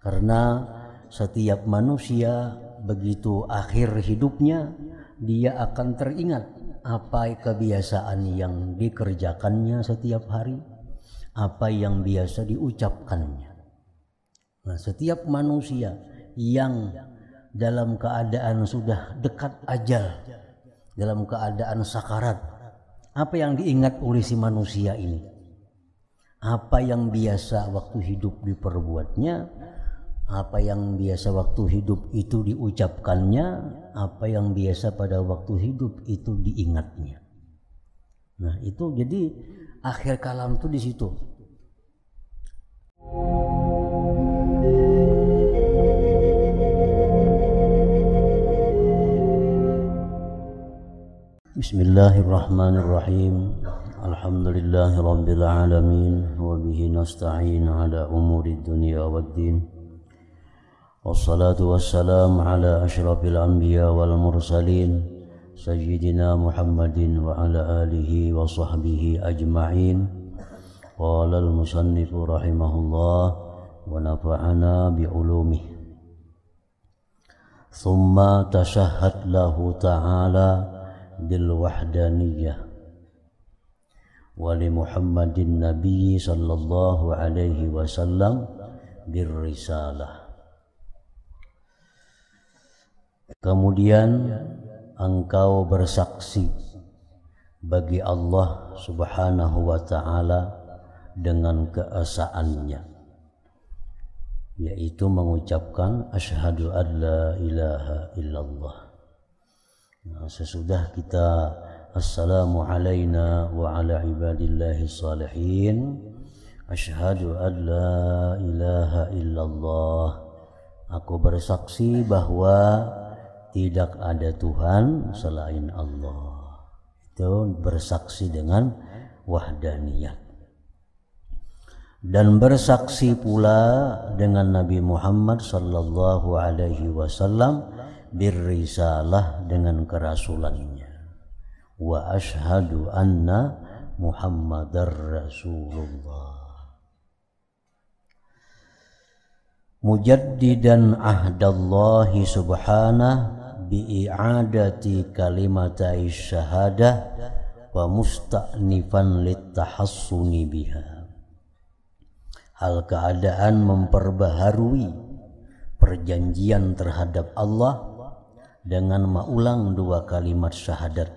Karena setiap manusia begitu akhir hidupnya dia akan teringat apa kebiasaan yang dikerjakannya setiap hari, apa yang biasa diucapkannya. Nah, setiap manusia yang dalam keadaan sudah dekat ajal, dalam keadaan sakarat, apa yang diingat oleh si manusia ini? Apa yang biasa waktu hidup diperbuatnya, apa yang biasa waktu hidup itu diucapkannya, apa yang biasa pada waktu hidup itu diingatnya. Nah, itu jadi akhir kalam itu di situ. Bismillahirrahmanirrahim. Alhamdulillahirabbil alamin wa bihi nasta'in ala umuri dunya waddin. Wassalatu wassalamu ala asyrafil anbiya wal mursalin sayyidina Muhammadin wa ala alihi wa sahbihi ajma'in. Qala al-musannif rahimahullah wa nafa'ana bi ulumih. Thumma tashahhad lahu ta'ala bil wahdaniyah wa li Muhammadin Nabi sallallahu alaihi wasallam bir risalah. Kemudian engkau bersaksi bagi Allah Subhanahu wa taala dengan keesaannya, yaitu mengucapkan asyhadu an la ilaha illallah. Nah, sesudah kita assalamu alayna wa ala ibadillahi salihin, asyhadu an la ilaha illallah, aku bersaksi bahwa tidak ada Tuhan selain Allah. Itu bersaksi dengan wahdaniyat. Dan bersaksi pula dengan Nabi Muhammad sallallahu alaihi wasallam birrisalah, dengan kerasulannya. Wa ashhadu anna Muhammadar Rasulullah. Mujaddidan ahdallahi subhanahu bi'i'adati kalimatai syahadah wa musta'nifan littahassuni biha. Hal keadaan memperbaharui perjanjian terhadap Allah dengan mengulang dua kalimat syahadat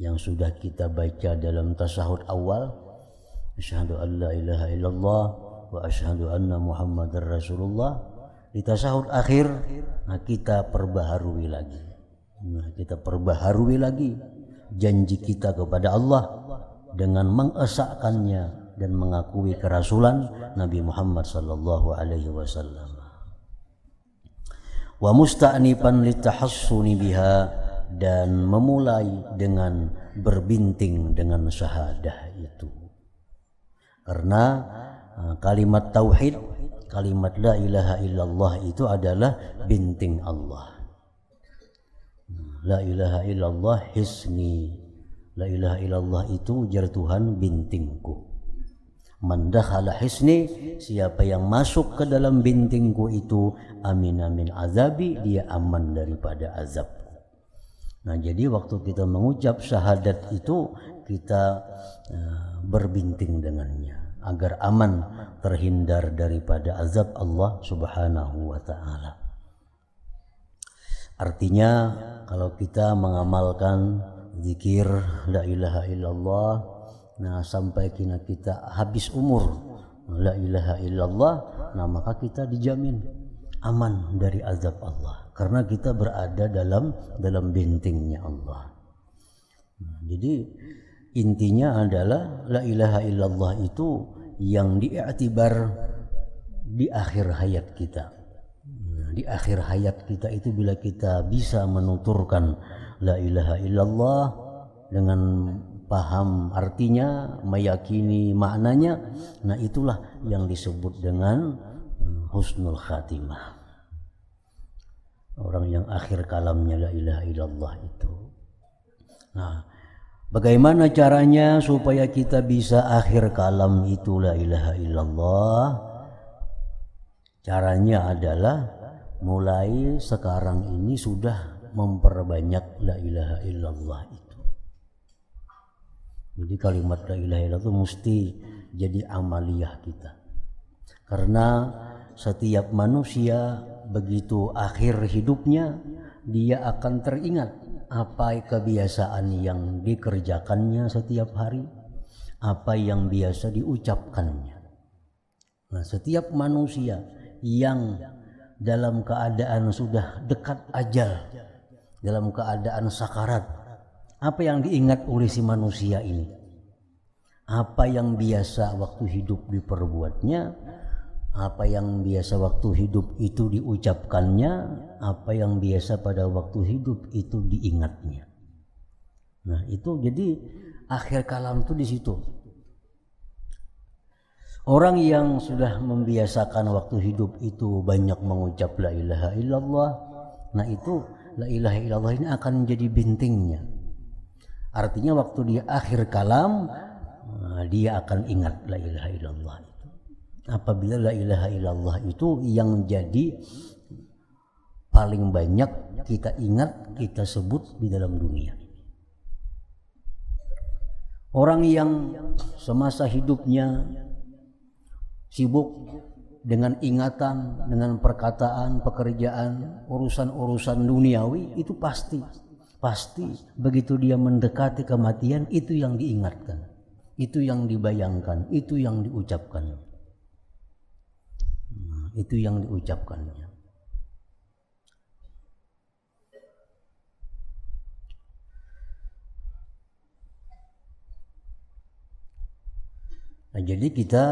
yang sudah kita baca dalam tasyahud awal, asyhadu an la ilaha illallah wa asyhadu anna Muhammadar Rasulullah. Di tasyahud akhir, nah kita perbaharui lagi. Kita perbaharui lagi janji kita kepada Allah dengan mengesahkannya dan mengakui kerasulan Nabi Muhammad sallallahu alaihi wasallam. Wa musta'nifan litahassuni biha, dan memulai dengan berbinting dengan syahadah itu. Karena kalimat tauhid, kalimat la ilaha illallah itu adalah binting Allah. La ilaha illallah hisni, la ilaha illallah itu ujar Tuhan bintingku. Man dakhala hisni, siapa yang masuk ke dalam bintingku itu amina min azabi, dia aman daripada azabku. Nah, jadi waktu kita mengucap syahadat itu kita berbinting dengannya agar aman terhindar daripada azab Allah Subhanahu wa taala. Artinya kalau kita mengamalkan zikir la ilaha illallah, nah sampai kita habis umur la ilaha illallah, nah maka kita dijamin aman dari azab Allah karena kita berada dalam bintingnya Allah. Nah, jadi intinya adalah la ilaha illallah itu yang diiktibar di akhir hayat kita. Nah, di akhir hayat kita itu bila kita bisa menuturkan la ilaha illallah dengan paham artinya, meyakini maknanya, nah itulah yang disebut dengan husnul khatimah. Orang yang akhir kalamnya la ilaha illallah itu. Nah, bagaimana caranya supaya kita bisa akhir kalam itu la ilaha illallah? Caranya adalah mulai sekarang ini sudah memperbanyak la ilaha illallah itu. Jadi kalimat la ilaha illallah itu mesti jadi amaliyah kita. Karena setiap manusia begitu akhir hidupnya dia akan teringat apa kebiasaan yang dikerjakannya setiap hari, apa yang biasa diucapkannya. Nah, setiap manusia yang dalam keadaan sudah dekat ajal, dalam keadaan sakarat, apa yang diingat oleh si manusia ini? Apa yang biasa waktu hidup diperbuatnya, apa yang biasa waktu hidup itu diucapkannya, apa yang biasa pada waktu hidup itu diingatnya. Nah, itu jadi akhir kalam itu di situ. Orang yang sudah membiasakan waktu hidup itu banyak mengucap la ilaha illallah, nah itu la ilaha illallah ini akan menjadi bintingnya. Artinya waktu dia akhir kalam, dia akan ingat la ilaha illallah itu. Apabila la ilaha illallah itu yang jadi paling banyak kita ingat, kita sebut di dalam dunia. Orang yang semasa hidupnya sibuk dengan ingatan, dengan perkataan, pekerjaan, urusan-urusan duniawi, itu pasti begitu dia mendekati kematian itu yang diingatkan, itu yang dibayangkan, itu yang diucapkan. Itu yang diucapkannya. Nah, jadi kita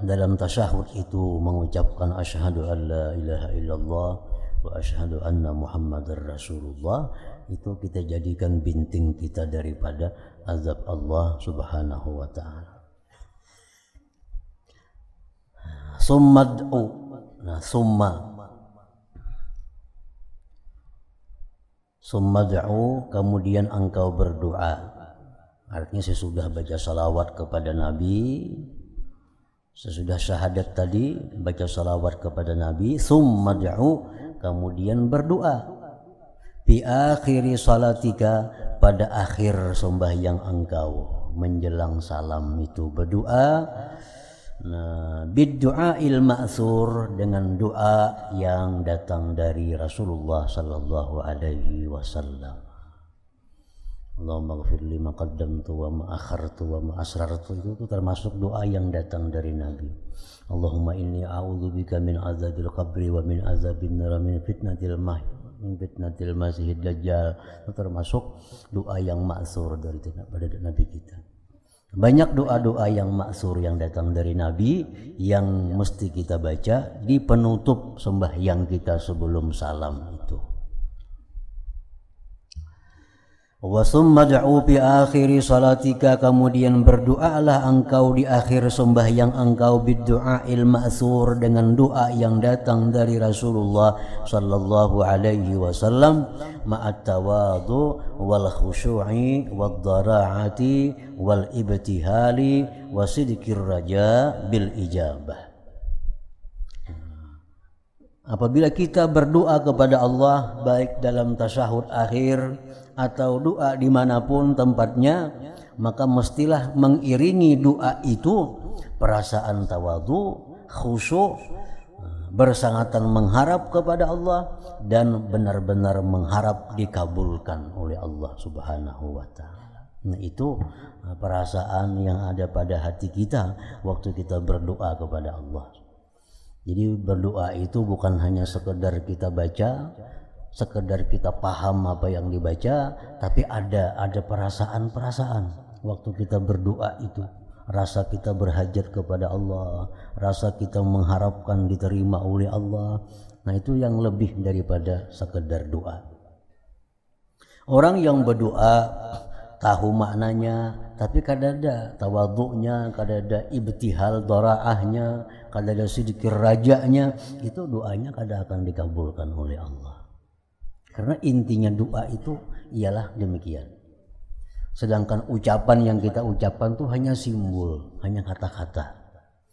dalam tasyahud itu mengucapkan asyhadu an la ilaha illallah wa asyhadu anna muhammadar rasulullah, itu kita jadikan binting kita daripada azab Allah subhanahu wa ta'ala. Summad'u, nah summad'u, kemudian engkau berdoa. Artinya sesudah baca salawat kepada Nabi, sesudah syahadat tadi baca salawat kepada Nabi, summad'u, kemudian berdoa. Fi akhiri salatika, pada akhir sembahyang engkau menjelang salam itu berdoa. Nah, bid-du'ail ma'tsur, dengan doa yang datang dari Rasulullah sallallahu alaihi wasallam. Allahumma ghfir li ma qaddamtu wa ma akhartu wa ma asrartu, itu termasuk doa yang datang dari Nabi. Allahumma inni a'udzubika min azabil qabri wa min azabin nar min fitnatil masihid dajjal, itu termasuk doa yang ma'tsur dari Nabi kita. Banyak doa-doa yang ma'tsur yang datang dari Nabi yang mesti kita baca di penutup sembahyang kita sebelum salam itu. Wa summad'u fi akhiri salatika, kemudian berdoalah engkau di akhir sembahyang engkau bid-du'ail ma'tsur, dengan doa yang datang dari Rasulullah sallallahu alaihi wasallam, ma'at tawadhu wal khusyu'i wad dara'ati wal ibtihali wa sidqir raja bil ijabah. Apabila kita berdoa kepada Allah baik dalam tasyahud akhir atau doa dimanapun tempatnya, maka mestilah mengiringi doa itu perasaan tawadhu, khusyuk, bersangatan mengharap kepada Allah, dan benar-benar mengharap dikabulkan oleh Allah subhanahu wa ta'ala. Nah, itu perasaan yang ada pada hati kita waktu kita berdoa kepada Allah. Jadi berdoa itu bukan hanya sekedar kita baca, sekedar kita paham apa yang dibaca, tapi ada perasaan-perasaan waktu kita berdoa itu. Rasa kita berhajat kepada Allah, rasa kita mengharapkan diterima oleh Allah. Nah, itu yang lebih daripada sekedar doa. Orang yang berdoa tahu maknanya, tapi kadada tawadhu'nya, kadada ibtihal dara'ahnya, kadada sidqir raja'nya, itu doanya kadang akan dikabulkan oleh Allah. Karena intinya doa itu ialah demikian. Sedangkan ucapan yang kita ucapkan itu hanya simbol, hanya kata-kata.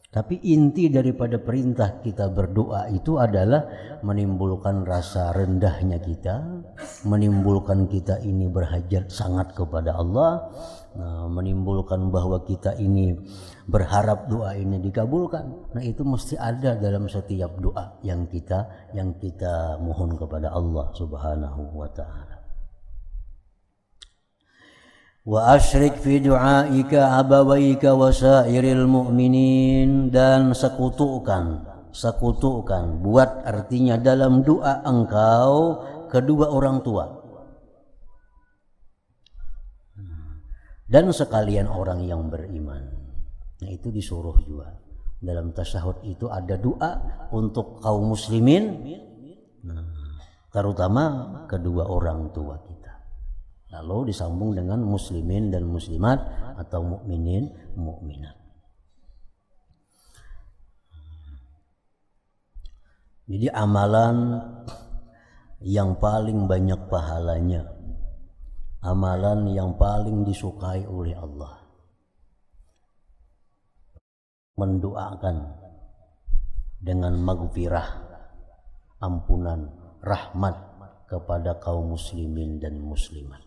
Tapi inti daripada perintah kita berdoa itu adalah menimbulkan rasa rendahnya kita, menimbulkan kita ini berhajat sangat kepada Allah, menimbulkan bahwa kita ini berharap doa ini dikabulkan. Nah, itu mesti ada dalam setiap doa yang kita mohon kepada Allah Subhanahu wa taala. Wa asyrik fi du'aika abawaika wa sairil mu'minin, dan sekutukan buat artinya dalam doa engkau kedua orang tua dan sekalian orang yang beriman. Nah, itu disuruh juga dalam tasyahud itu ada doa untuk kaum muslimin, terutama kedua orang tua kita. Lalu disambung dengan muslimin dan muslimat atau mukminin, mukminat. Jadi amalan yang paling banyak pahalanya, amalan yang paling disukai oleh Allah, mendoakan dengan maghfirah, ampunan, rahmat kepada kaum muslimin dan muslimat.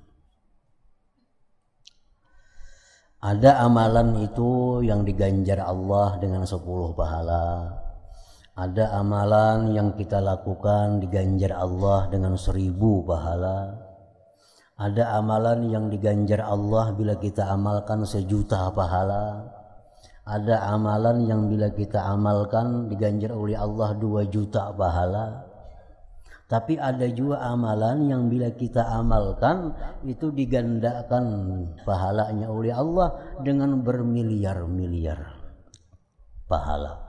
Ada amalan itu yang diganjar Allah dengan 10 pahala. Ada amalan yang kita lakukan diganjar Allah dengan 1000 pahala. Ada amalan yang diganjar Allah bila kita amalkan 1.000.000 pahala. Ada amalan yang bila kita amalkan diganjar oleh Allah 2.000.000 pahala. Tapi ada juga amalan yang bila kita amalkan itu digandakan pahalanya oleh Allah dengan bermiliar-miliar pahala.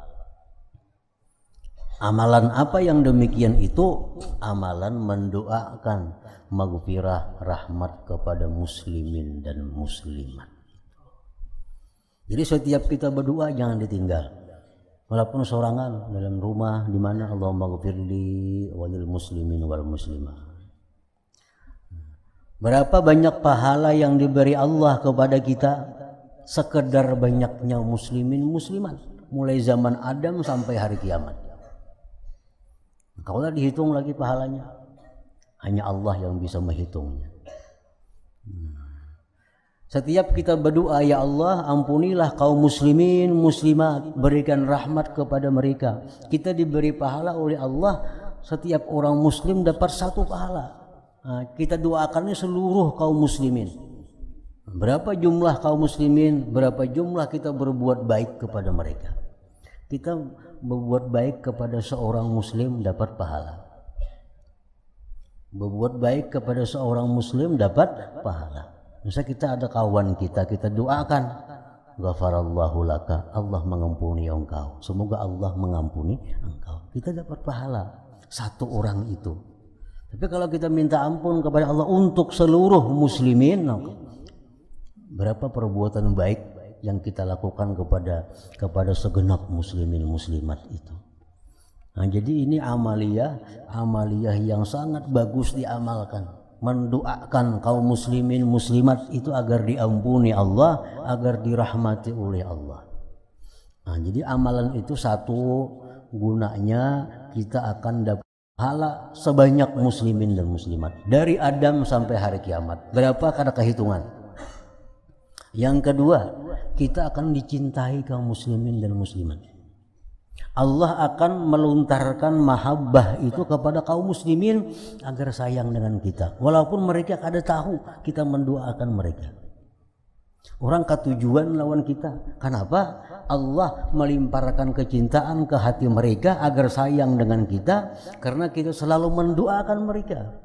Amalan apa yang demikian itu? Amalan mendoakan maghfirah, rahmat kepada muslimin dan muslimat. Jadi setiap kita berdoa jangan ditinggal. Walaupun sorangan dalam rumah di mana Allahumma ghfirli walil muslimin wal muslimat. Berapa banyak pahala yang diberi Allah kepada kita sekedar banyaknya muslimin muslimat mulai zaman Adam sampai hari kiamat. Kalau dihitung lagi pahalanya, hanya Allah yang bisa menghitungnya. Setiap kita berdoa, ya Allah ampunilah kaum muslimin muslimat, berikan rahmat kepada mereka. Kita diberi pahala oleh Allah, setiap orang muslim dapat 1 pahala. Nah, kita doakannya seluruh kaum muslimin. Berapa jumlah kaum muslimin, berapa jumlah kita berbuat baik kepada mereka. Kita berbuat baik kepada seorang muslim dapat pahala. Berbuat baik kepada seorang muslim dapat pahala. Misalnya kita ada kawan kita doakan, ghafarallahu laka, Allah mengampuni engkau, semoga Allah mengampuni engkau. Kita dapat pahala 1 orang itu. Tapi kalau kita minta ampun kepada Allah untuk seluruh muslimin, berapa perbuatan baik yang kita lakukan kepada segenap muslimin muslimat itu. Nah, jadi ini amaliyah yang sangat bagus diamalkan. Mendoakan kaum muslimin muslimat itu agar diampuni Allah, agar dirahmati oleh Allah. Nah, jadi amalan itu satu gunanya kita akan dapat pahala sebanyak muslimin dan muslimat dari Adam sampai hari kiamat. Berapa kada kehitungan. Yang kedua, kita akan dicintai kaum muslimin dan muslimat. Allah akan melontarkan mahabbah itu kepada kaum muslimin agar sayang dengan kita. Walaupun mereka kada tahu kita mendoakan mereka. Orang ketujuan lawan kita. Kenapa? Allah melimparkan kecintaan ke hati mereka agar sayang dengan kita karena kita selalu mendoakan mereka.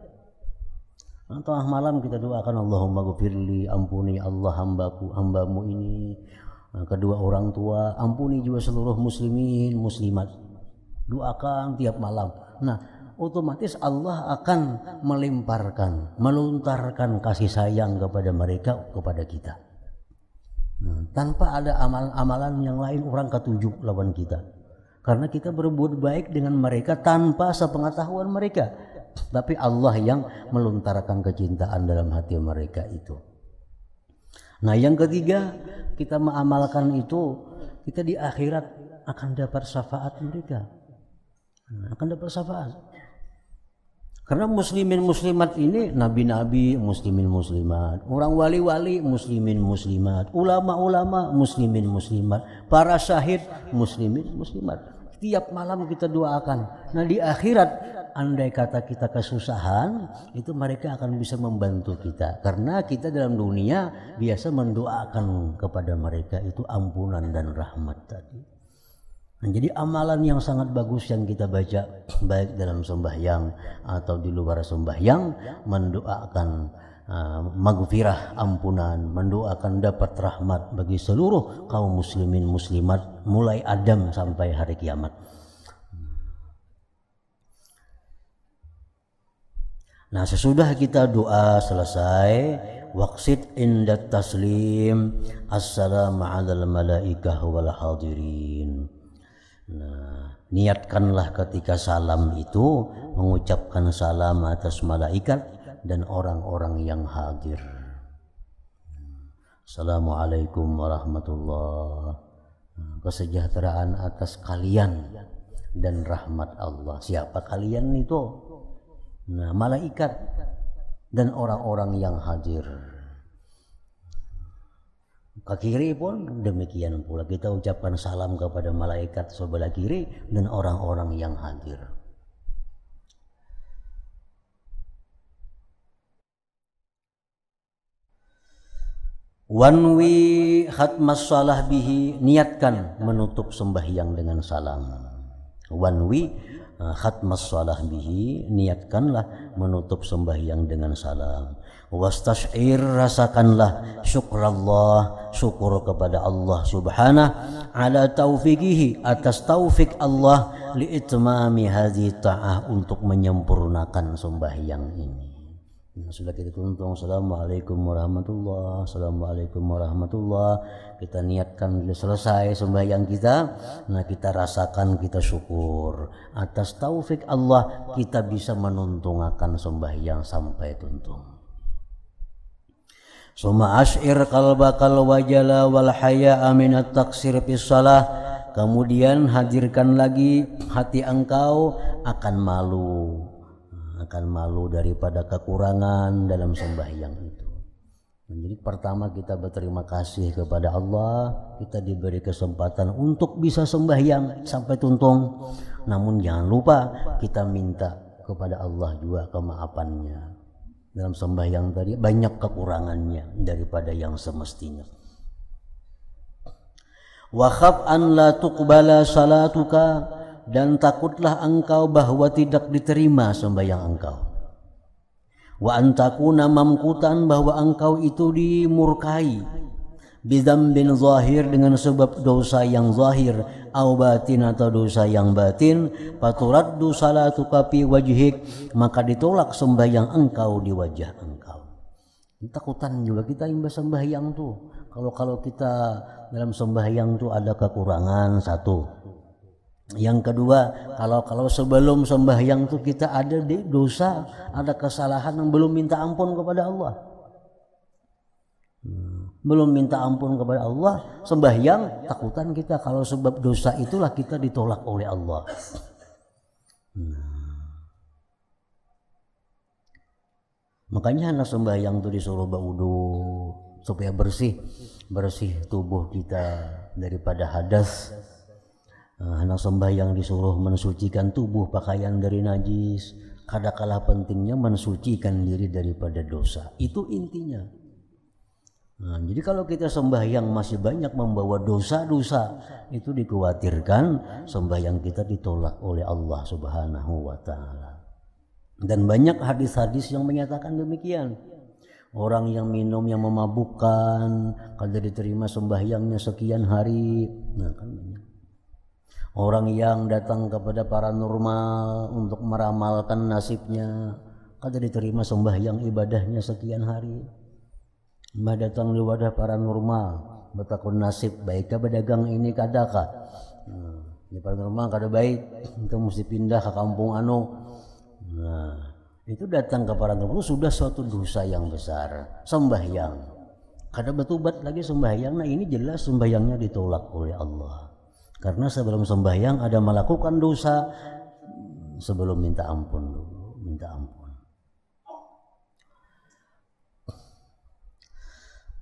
Tengah malam kita doakan Allahumma ghfirli, ampuni Allah hambamu ini, kedua orang tua, ampuni juga seluruh muslimin muslimat. Doakan tiap malam. Nah, otomatis Allah akan melontarkan kasih sayang kepada mereka, kepada kita. Tanpa ada amalan-amalan yang lain orang ketujuh lawan kita. Karena kita berbuat baik dengan mereka tanpa sepengetahuan mereka. Tapi Allah yang melontarkan kecintaan dalam hati mereka itu. Nah, yang ketiga, kita mengamalkan itu, kita di akhirat akan dapat syafaat mereka. Akan dapat syafaat. Karena muslimin muslimat ini nabi-nabi muslimin muslimat, orang wali-wali muslimin muslimat, ulama-ulama muslimin muslimat, para syahid muslimin muslimat. Tiap malam kita doakan. Nah di akhirat andai kata kita kesusahan, itu mereka akan bisa membantu kita. Karena kita dalam dunia biasa mendoakan kepada mereka itu ampunan dan rahmat tadi. Nah, jadi amalan yang sangat bagus yang kita baca baik dalam sembahyang atau di luar sembahyang, mendoakan maghfirah, ampunan, mendoakan dapat rahmat bagi seluruh kaum muslimin muslimat mulai Adam sampai hari kiamat. Nah sesudah kita doa selesai, waqsid indat taslim assalamu alal malaikah wal hadirin. Nah, niatkanlah ketika salam itu mengucapkan salam atas malaikat dan orang-orang yang hadir. Assalamualaikum warahmatullahi wabarakatuh. Kesejahteraan atas kalian dan rahmat Allah. Siapa kalian itu? Nah, malaikat dan orang-orang yang hadir. Ke kiri pun demikian pula, kita ucapkan salam kepada malaikat sebelah kiri dan orang-orang yang hadir. Wanwi khatmas shalah bihi, niatkan menutup sembahyang dengan salam. Wanwi khatmas shalah bihi, niatkanlah menutup sembahyang dengan salam. Wastash'ir, rasakanlah syukrallah, syukur kepada Allah subhanahu ala taufiqihi, atas taufik Allah liitmami hadhi ta'ah, untuk menyempurnakan sembahyang ini. Nah, sudah kita tuntung assalamualaikum warahmatullah, assalamualaikum warahmatullah, kita niatkan selesai sembahyang kita. Nah kita rasakan, kita syukur atas taufik Allah, kita bisa menuntungkan sembahyang sampai tuntung. Suma ash'ir qalbakal wajala wal haya'a minat taksir fis shalah, kemudian hadirkan lagi hati engkau akan malu daripada kekurangan dalam sembahyang itu. Jadi pertama kita berterima kasih kepada Allah, kita diberi kesempatan untuk bisa sembahyang sampai tuntung. Namun jangan lupa kita minta kepada Allah juga kemaafannya. Dalam sembahyang tadi banyak kekurangannya daripada yang semestinya. Wa khaf an la tuqbala salatuka, dan takutlah engkau bahwa tidak diterima sembahyang engkau. Wa antakuna mamkutan, bahwa engkau itu dimurkai. Bidzambin zahir, dengan sebab dosa yang zahir, au batin, atau dosa yang batin. Faturaddu salatuka fi wajhik, maka ditolak sembahyang engkau di wajah engkau. Takutan juga kita imbas sembahyang tuh. Kalau kita dalam sembahyang tuh ada kekurangan satu. Yang kedua, kalau sebelum sembahyang tuh kita ada dosa, ada kesalahan yang belum minta ampun kepada Allah. Belum minta ampun kepada Allah, sembahyang, takutan kita kalau sebab dosa itulah kita ditolak oleh Allah. Makanya anak sembahyang itu disuruh berwudu supaya bersih tubuh kita daripada hadas. Anak sembahyang disuruh mensucikan tubuh, pakaian dari najis. Kadangkala pentingnya mensucikan diri daripada dosa. Itu intinya. Nah, jadi kalau kita sembahyang masih banyak membawa dosa-dosa, itu dikhawatirkan sembahyang kita ditolak oleh Allah Subhanahu wa Ta'ala. Dan banyak hadis-hadis yang menyatakan demikian. Orang yang minum, yang memabukkan, kalau diterima sembahyangnya sekian hari. Nah, kan banyak. Orang yang datang kepada paranormal untuk meramalkan nasibnya, kalau diterima sembahyang ibadahnya sekian hari. Mbah datang di wadah paranormal, bertakun nasib baiknya berdagang ini kadaka. Di paranormal kada baik, itu mesti pindah ke kampung anu. Nah, itu datang ke paranormal itu sudah suatu dosa yang besar. Sembahyang, kada bertobat lagi sembahyang. Nah ini jelas sembahyangnya ditolak oleh Allah. Karena sebelum sembahyang ada melakukan dosa sebelum minta ampun dulu, minta ampun.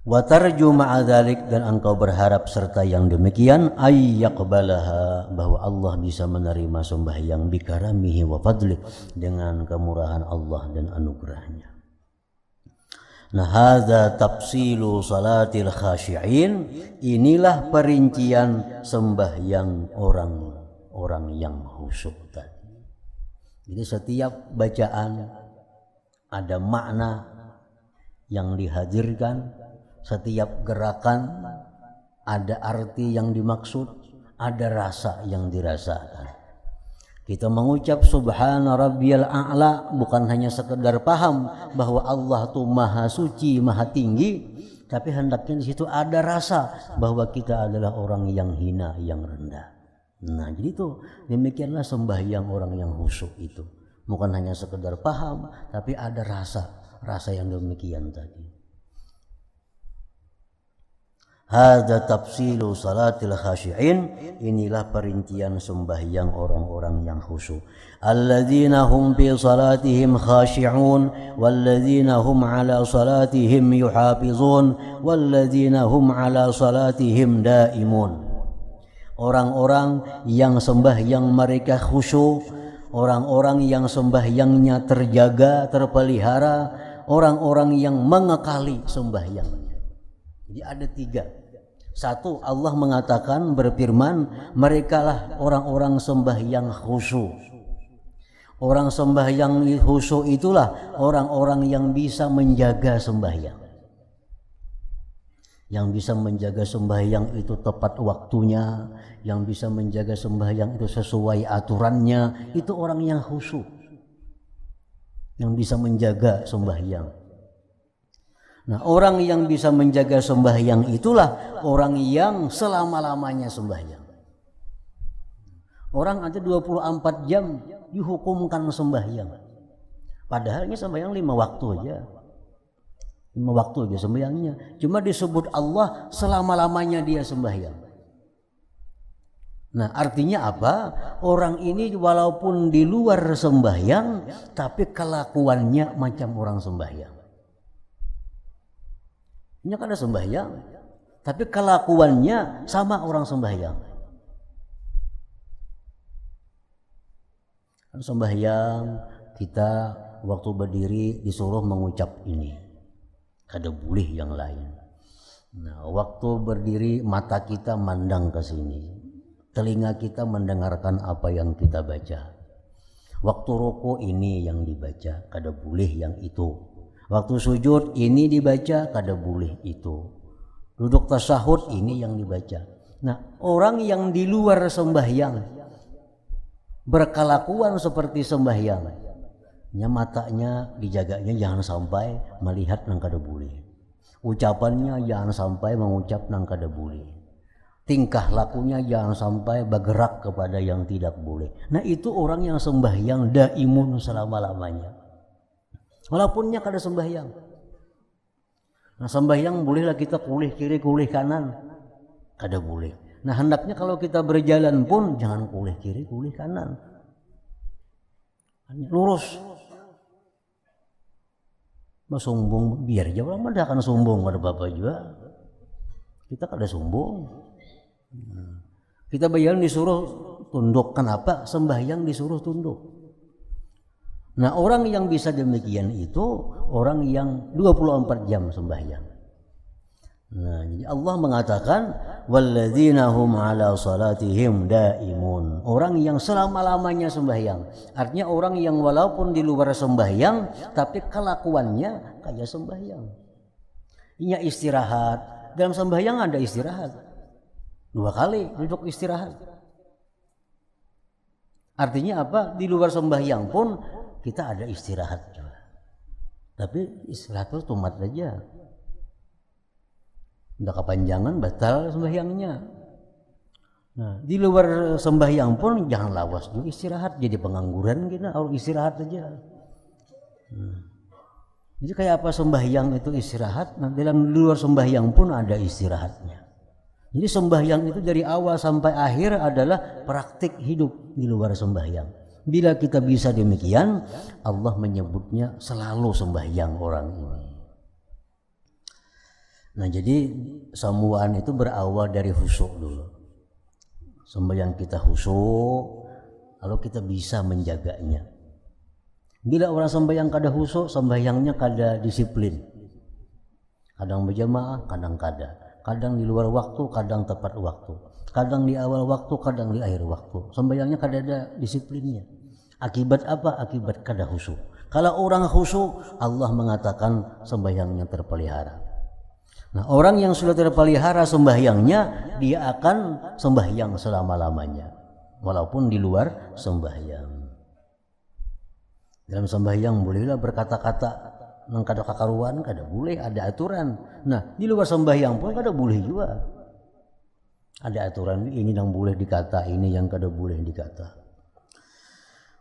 Wa tarju ma'a dzalik, dan engkau berharap serta yang demikian ayyaqbalaha, bahwa Allah bisa menerima sembahyang bikaramihi wa fadli, dengan kemurahan Allah dan anugerahnya. Nah, hadza tafsilu salatil khashi'in, inilah perincian sembahyang orang-orang yang khusyuk tadi. Jadi setiap bacaan ada makna yang dihadirkan, setiap gerakan ada arti yang dimaksud, ada rasa yang dirasakan. Kita mengucap subhana rabbiyal a'la bukan hanya sekedar paham bahwa Allah itu maha suci, maha tinggi, tapi hendaknya di situ ada rasa bahwa kita adalah orang yang hina, yang rendah. Nah, jadi itu demikianlah sembahyang orang yang khusyuk itu. Bukan hanya sekedar paham, tapi ada rasa yang demikian tadi. Hadza tafsilu salatil khashi'in, inilah perincian sembahyang orang-orang yang khusyuk. Alladzina hum fi salatihim khashi'un walladzina hum ala salatihim yuhafizun walladzina hum ala salatihim daimun. Orang-orang yang sembahyang mereka khusyuk, orang-orang yang sembahyangnya terjaga, terpelihara, orang-orang yang mengekali sembahyangnya. Jadi ada 3. 1, Allah mengatakan, berfirman, merekalah orang-orang sembahyang khusyuk. Orang sembahyang khusyuk itulah orang-orang yang bisa menjaga sembahyang. Yang bisa menjaga sembahyang itu tepat waktunya, yang bisa menjaga sembahyang itu sesuai aturannya, itu orang yang khusyuk. Yang bisa menjaga sembahyang. Nah, orang yang bisa menjaga sembahyang itulah orang yang selama-lamanya sembahyang. Orang ada 24 jam dihukumkan sembahyang. Padahal ini sembahyang 5 waktu aja. 5 waktu aja sembahyangnya. Cuma disebut Allah selama-lamanya dia sembahyang. Nah, artinya apa? Orang ini walaupun di luar sembahyang, tapi kelakuannya macam orang sembahyang. Ini kan ada sembahyang, tapi kelakuannya sama orang sembahyang. Kan sembahyang kita waktu berdiri disuruh mengucap ini, kada boleh yang lain. Nah, waktu berdiri mata kita mandang ke sini, telinga kita mendengarkan apa yang kita baca. Waktu rukuk ini yang dibaca, kada boleh yang itu. Waktu sujud ini dibaca, kada boleh itu. Duduk tasyahud ini yang dibaca. Nah, orang yang di luar sembahyang berkelakuan seperti sembahyang, matanya dijaganya jangan sampai melihat nang kada boleh. Ucapannya jangan sampai mengucap nang kada boleh. Tingkah lakunya jangan sampai bergerak kepada yang tidak boleh. Nah, itu orang yang sembahyang daimun selama-lamanya. Walaupunnya kada sembahyang. Nah, sembahyang bolehlah kita kulih kiri, kulih kanan. Kada boleh. Nah, hendaknya kalau kita berjalan pun jangan kulih kiri, kulih kanan. Lurus. Mas sombong biar aja orang mana akan sombong pada bapak juga. Kita kada sombong. Kita berjalan disuruh tunduk. Kenapa? Sembahyang disuruh tunduk. Nah, orang yang bisa demikian itu orang yang 24 jam sembahyang. Nah, jadi Allah mengatakan walladzina hum ala salatihim daimun. Orang yang selama-lamanya sembahyang. Artinya orang yang walaupun di luar sembahyang tapi kelakuannya kayak sembahyang. Ini istirahat. Dalam sembahyang ada istirahat. 2 kali duduk istirahat. Artinya apa? Di luar sembahyang pun kita ada istirahat juga. Tapi istirahat itu tomat aja. Udah kepanjangan batal sembahyangnya. Nah, di luar sembahyang pun jangan lawas juga istirahat, jadi pengangguran kita, harus istirahat aja. Jadi kayak apa sembahyang itu istirahat, nah dalam luar sembahyang pun ada istirahatnya. Jadi sembahyang itu dari awal sampai akhir adalah praktik hidup di luar sembahyang. Bila kita bisa demikian, Allah menyebutnya selalu sembahyang orang ini. Nah, jadi sembuhan itu berawal dari khusyuk dulu. Sembahyang kita khusyuk, lalu kita bisa menjaganya. Bila orang sembahyang kada khusyuk, sembahyangnya kada disiplin. Kadang berjamaah, kadang kada. Kadang di luar waktu, kadang tepat waktu. Kadang di awal waktu, kadang di akhir waktu. Sembahyangnya kada ada disiplinnya. Akibat apa? Akibat kada khusyuk. Kalau orang khusyuk, Allah mengatakan sembahyangnya terpelihara. Nah, orang yang sudah terpelihara sembahyangnya, dia akan sembahyang selama-lamanya. Walaupun di luar sembahyang. Dalam sembahyang bolehlah berkata-kata nang kada kakaruan, kada boleh, ada aturan. Nah, di luar sembahyang pun kada boleh juga. Ada aturan, ini yang boleh dikata, ini yang kada boleh dikata.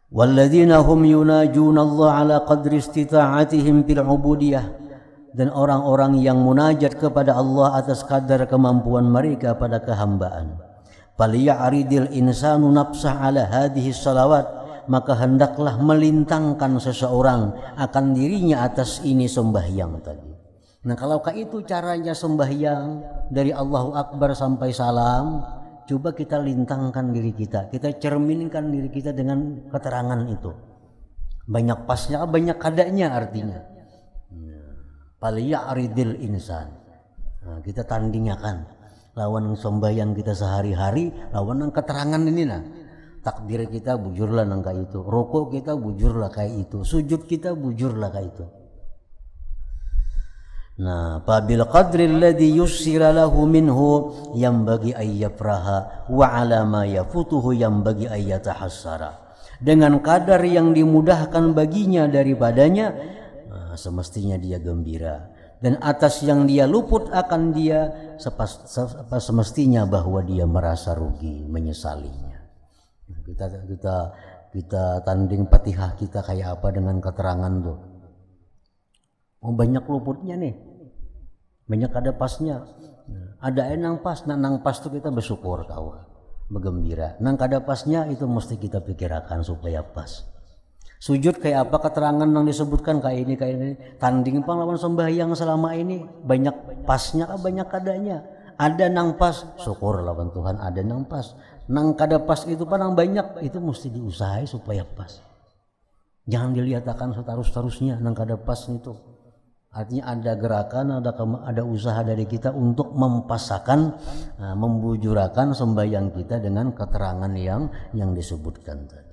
Walladzina hum yunajuna Allah ala qadri istita'atihim fil ubudiyah. Dan orang-orang yang munajat kepada Allah atas kadar kemampuan mereka pada kehambaan. Faliya'ridil insanu nafsah ala hadhihi salawat. Maka hendaklah melintangkan seseorang akan dirinya atas ini sembahyang tadi. Nah, kalau itu caranya sembahyang dari Allahu Akbar sampai salam, coba kita lintangkan diri kita cerminkan diri kita dengan keterangan itu. Banyak pasnya, banyak kadanya artinya. Faliya'ridil insan. Nah, kita tandingakan lawan sembahyang kita sehari-hari, lawan keterangan ini nah. Takbir kita bujurlah nang kayak itu, rukuk kita bujurlah kayak itu, sujud kita bujurlah kayak itu. Nah, fabil qadri alladhi yussira lahu minhu yambagi ayyafraha wa ala ma yafutuhu yambagi ayyatahassara. Dengan kadar yang dimudahkan baginya daripadanya, semestinya dia gembira. Dan atas yang dia luput akan dia semestinya bahwa dia merasa rugi, menyesalinya. Kita tanding Fatihah kita kayak apa dengan keterangan tuh. Oh, banyak luputnya nih, banyak ada pasnya. Ada nang pas, nang pas tuh kita bersyukur kau, bergembira. Nang kada pasnya itu mesti kita pikirkan supaya pas. Sujud kayak apa keterangan yang disebutkan kayak ini. Tanding pahlawan sembahyang selama ini banyak pasnya, banyak kadanya. Ada nang pas, syukur lawan Tuhan. Ada nang pas. Nang kada pas itu panang banyak, itu mesti diusahakan supaya pas. Jangan dilihatkan seterus-terusnya nang kada pas itu. Artinya ada gerakan, ada usaha dari kita untuk mempasakan, membujurakan sembahyang kita dengan keterangan yang disebutkan tadi.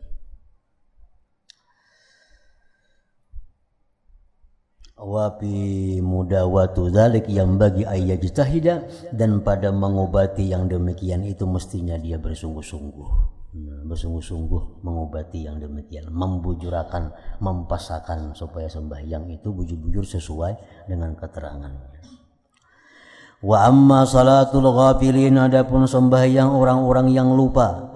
Wa fi mudawatu dzalik yang bagi ayyajtahida, dan pada mengobati yang demikian itu mestinya dia bersungguh-sungguh. Bersungguh-sungguh mengobati yang demikian, membujurakan, mempasakan supaya sembahyang itu bujur-bujur sesuai dengan keterangannya. Wa amma salatul ghafilin, adapun sembahyang orang-orang yang lupa.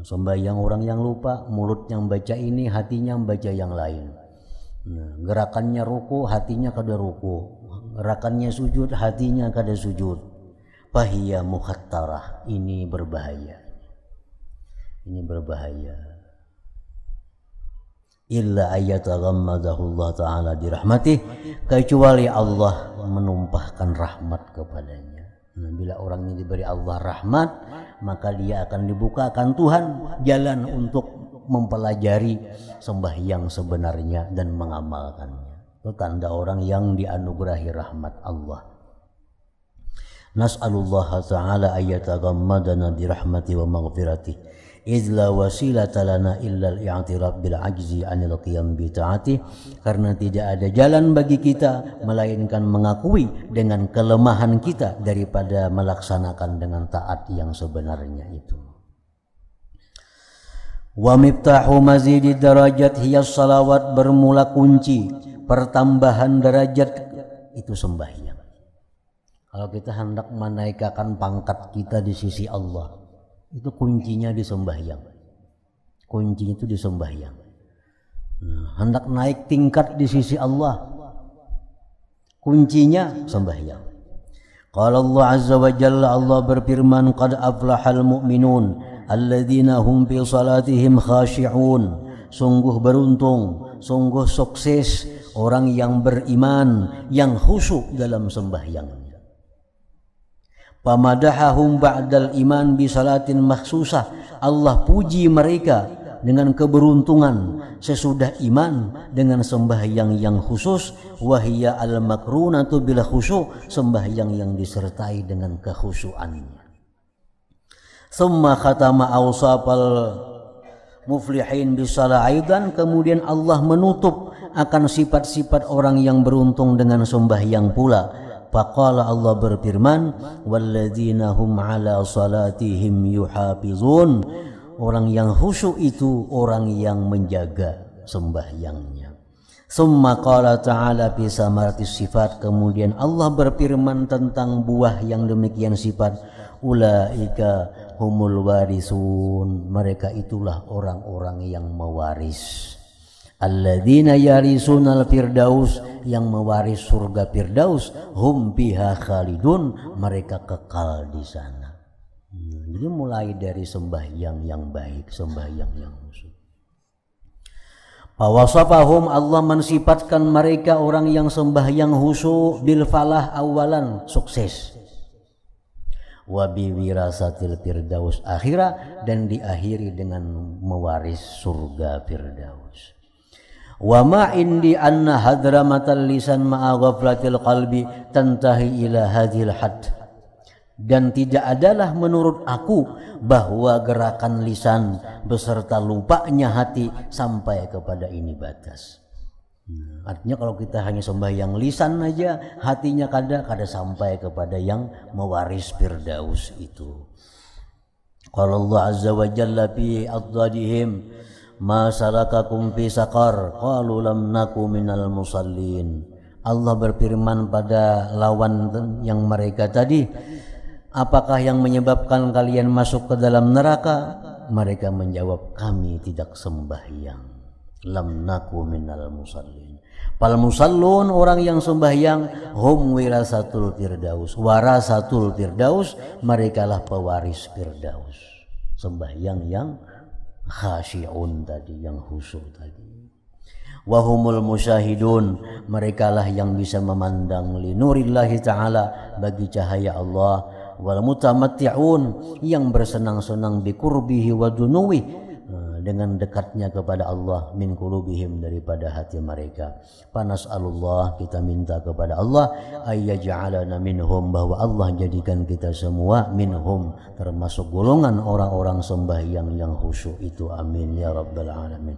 Sembahyang orang yang lupa, mulut yang baca ini, hatinya membaca yang lain. Nah, gerakannya ruku, hatinya kada ruku. Gerakannya sujud, hatinya kada sujud. Fahiya mukhattarah, ini berbahaya. Ini berbahaya. Illa ayyataghammadahu Allah Ta'ala dirahmatih, kecuali Allah menumpahkan rahmat kepadanya. Nah, bila orang ini diberi Allah rahmat, maka dia akan dibukakan Tuhan jalan untuk mempelajari sembahyang sebenarnya dan mengamalkannya. Itu tanda orang yang dianugerahi rahmat Allah. Nas'alullah ta'ala ayyataghammadana birahmati wa maghfirati idz la wasilata lana illa al-i'tiraf bil ajzi 'anil qiyam bi ta'ati, karena tidak ada jalan bagi kita melainkan mengakui dengan kelemahan kita daripada melaksanakan dengan taat yang sebenarnya itu. Wa miftahu mazidid darajat hiya salawat, bermula kunci pertambahan derajat itu sembahyang. Kalau kita hendak menaikkan pangkat kita di sisi Allah, itu kuncinya di sembahyang. Kuncinya itu di sembahyang. Hendak naik tingkat di sisi Allah, kuncinya sembahyang. Qala Allah azza wa jalla, Allah berfirman, qad aflahal mu'minun alladzina hum fi salatihim khashi'un. Sungguh beruntung, sungguh sukses orang yang beriman yang khusyuk dalam sembahyangnya. Pamadahahum ba'dal iman bi salatin makhsusah. Allah puji mereka dengan keberuntungan sesudah iman dengan sembahyang yang khusus. Wahiyya al-makrunatu bil khusyuk, sembahyang yang disertai dengan kekhusyuannya. Summa khatama awsafal muflihin bisalah aidan, kemudian Allah menutup akan sifat-sifat orang yang beruntung dengan sembahyang pula. Faqala, Allah berfirman, walladzina hum ala salatihim yuhafizun. Orang yang khusyuk itu orang yang menjaga sembahyangnya. Summa qala ta'ala fi samaratis sifat, kemudian Allah berfirman tentang buah yang demikian sifat. Ulaika humul warisun, mereka itulah orang-orang yang mewaris. Alladzina yarisunal firdaus, yang mewaris surga firdaus. Hum biha khalidun, mereka kekal di sana. Jadi mulai dari sembahyang yang baik, sembahyang yang khusyuk. Fawasafahum, Allah mensifatkan mereka orang yang sembahyang khusyuk bil falah, awalan sukses. Wa bi wirasatil firdaus akhirah, dan diakhiri dengan mewaris surga firdaus. Wa ma indi anna hadramatal lisan ma'a ghaflatil qalbi tantahi ila hadhil hadd. Dan tidak adalah menurut aku bahwa gerakan lisan beserta lupanya hati sampai kepada ini batas. Artinya kalau kita hanya sembahyang lisan aja, hatinya kada sampai kepada yang mewaris firdaus itu. Qala Allah azza wa jalla fi adadihim, ma salakakum fi saqar, qalu lam naku minal musallin. Allah berfirman pada lawan yang mereka tadi, apakah yang menyebabkan kalian masuk ke dalam neraka? Mereka menjawab, kami tidak sembahyang. Lam naku minal musallin. Pal musallun, orang yang sembahyang, hum wirasatul firdaus, warasatul firdaus, merekalah pewaris firdaus. Sembahyang yang khasyi'un tadi, yang khusyuk tadi. Wahumul musyahidun, merekalah yang bisa memandang linurillahi ta'ala, bagi cahaya Allah. Wal mutamatti'un, yang bersenang-senang biqurbihi wa dunuwi, dengan dekatnya kepada Allah, min qulubihim, daripada hati mereka. Panas'alullah, kita minta kepada Allah, ayyaj'alana minhum, bahwa Allah jadikan kita semua minhum, termasuk golongan orang-orang sembahyang yang khusyuk itu. Amin ya rabbal alamin.